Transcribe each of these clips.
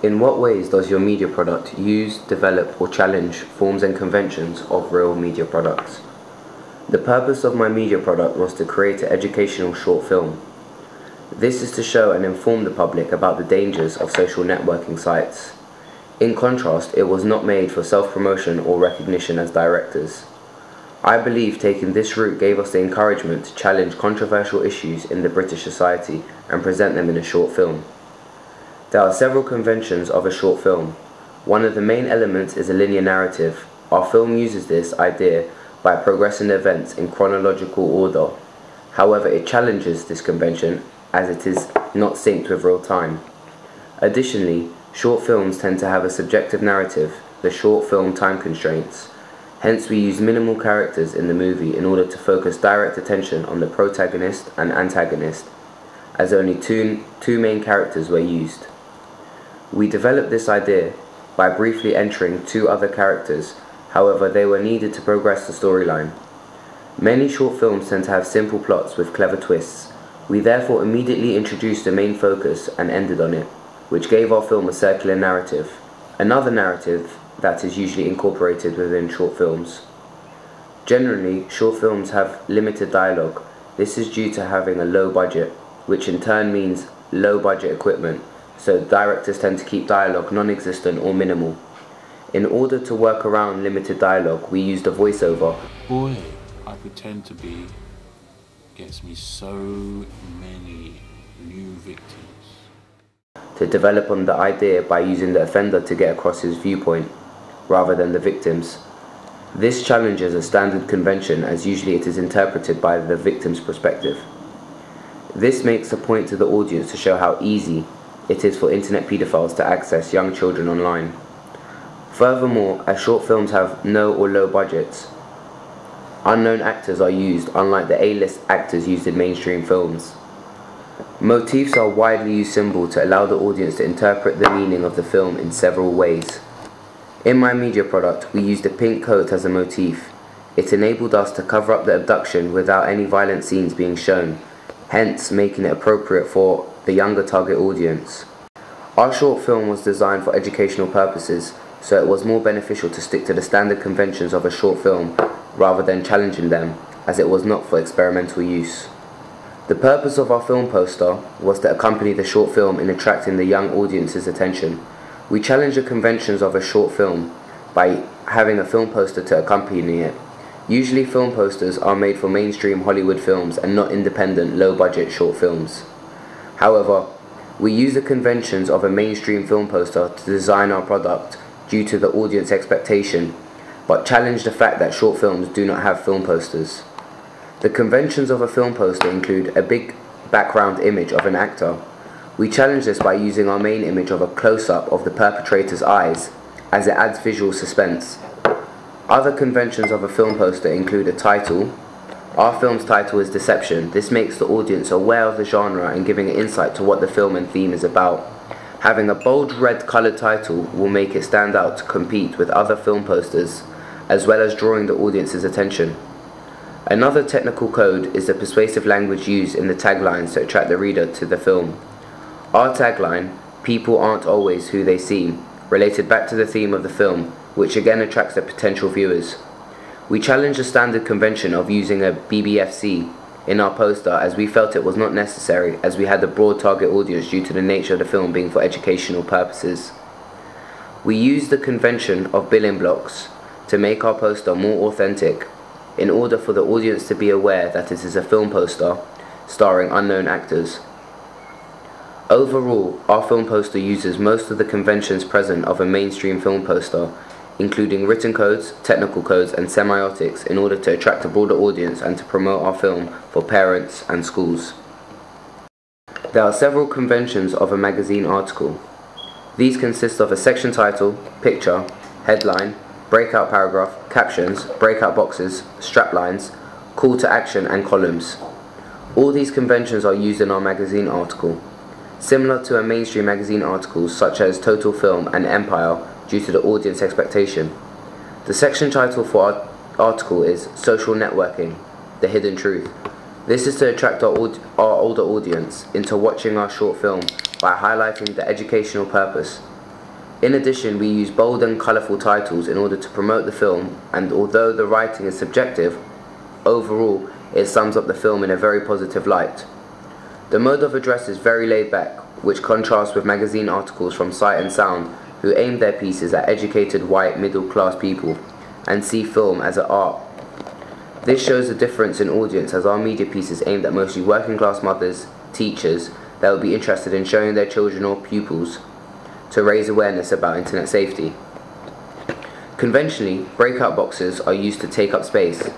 In what ways does your media product use, develop or challenge forms and conventions of real media products? The purpose of my media product was to create an educational short film. This is to show and inform the public about the dangers of social networking sites. In contrast, it was not made for self-promotion or recognition as directors. I believe taking this route gave us the encouragement to challenge controversial issues in the British society and present them in a short film. There are several conventions of a short film. One of the main elements is a linear narrative. Our film uses this idea by progressing events in chronological order. However, it challenges this convention as it is not synced with real time. Additionally, short films tend to have a subjective narrative, the short film time constraints. Hence, we use minimal characters in the movie in order to focus direct attention on the protagonist and antagonist, as only two main characters were used. We developed this idea by briefly entering two other characters, however they were needed to progress the storyline. Many short films tend to have simple plots with clever twists. We therefore immediately introduced the main focus and ended on it, which gave our film a circular narrative, another narrative that is usually incorporated within short films. Generally, short films have limited dialogue. This is due to having a low budget, which in turn means low budget equipment, so directors tend to keep dialogue non-existent or minimal. In order to work around limited dialogue, we used a voiceover. Boy, I pretend to be gets me so many new victims. To develop on the idea by using the offender to get across his viewpoint, rather than the victims. This challenges a standard convention as usually it is interpreted by the victim's perspective. This makes a point to the audience to show how easy it is for internet pedophiles to access young children online. Furthermore, as short films have no or low budgets, unknown actors are used unlike the A-list actors used in mainstream films. Motifs are widely used symbols to allow the audience to interpret the meaning of the film in several ways. In my media product, we used a pink coat as a motif. It enabled us to cover up the abduction without any violent scenes being shown, hence making it appropriate for the younger target audience. Our short film was designed for educational purposes, so it was more beneficial to stick to the standard conventions of a short film rather than challenging them, as it was not for experimental use. The purpose of our film poster was to accompany the short film in attracting the young audience's attention. We challenged the conventions of a short film by having a film poster to accompany it. Usually film posters are made for mainstream Hollywood films and not independent, low-budget short films. However, we use the conventions of a mainstream film poster to design our product due to the audience expectation, but challenge the fact that short films do not have film posters. The conventions of a film poster include a big background image of an actor. We challenge this by using our main image of a close-up of the perpetrator's eyes, as it adds visual suspense. Other conventions of a film poster include a title. Our film's title is Deception. This makes the audience aware of the genre and giving an insight to what the film and theme is about. Having a bold red coloured title will make it stand out to compete with other film posters, as well as drawing the audience's attention. Another technical code is the persuasive language used in the taglines to attract the reader to the film. Our tagline, "People aren't always who they seem," related back to the theme of the film, which again attracts the potential viewers. We challenged the standard convention of using a BBFC in our poster as we felt it was not necessary, as we had a broad target audience due to the nature of the film being for educational purposes. We used the convention of building blocks to make our poster more authentic, in order for the audience to be aware that it is a film poster starring unknown actors. Overall, our film poster uses most of the conventions present of a mainstream film poster, including written codes, technical codes and semiotics in order to attract a broader audience and to promote our film for parents and schools. There are several conventions of a magazine article. These consist of a section title, picture, headline, breakout paragraph, captions, breakout boxes, straplines, call to action and columns. All these conventions are used in our magazine article. Similar to a mainstream magazine articles such as Total Film and Empire due to the audience expectation. The section title for our article is Social Networking, The Hidden Truth. This is to attract our older audience into watching our short film by highlighting the educational purpose. In addition, we use bold and colourful titles in order to promote the film, and although the writing is subjective, overall it sums up the film in a very positive light. The mode of address is very laid back, which contrasts with magazine articles from Sight and Sound, who aim their pieces at educated white middle-class people and see film as an art. This shows a difference in audience, as our media piece is aimed at mostly working-class mothers, teachers that will be interested in showing their children or pupils to raise awareness about internet safety. Conventionally, breakout boxes are used to take up space.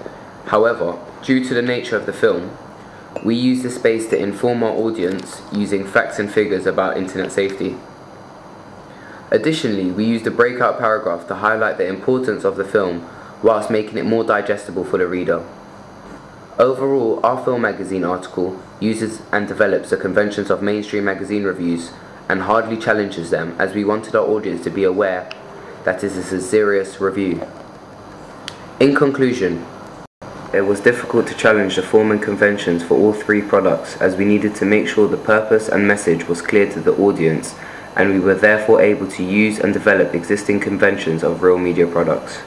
However, due to the nature of the film, we use the space to inform our audience using facts and figures about internet safety. Additionally, we use the breakout paragraph to highlight the importance of the film whilst making it more digestible for the reader. Overall, our film magazine article uses and develops the conventions of mainstream magazine reviews and hardly challenges them, as we wanted our audience to be aware that it is a serious review. In conclusion, it was difficult to challenge the form and conventions for all three products, as we needed to make sure the purpose and message was clear to the audience, and we were therefore able to use and develop existing conventions of real media products.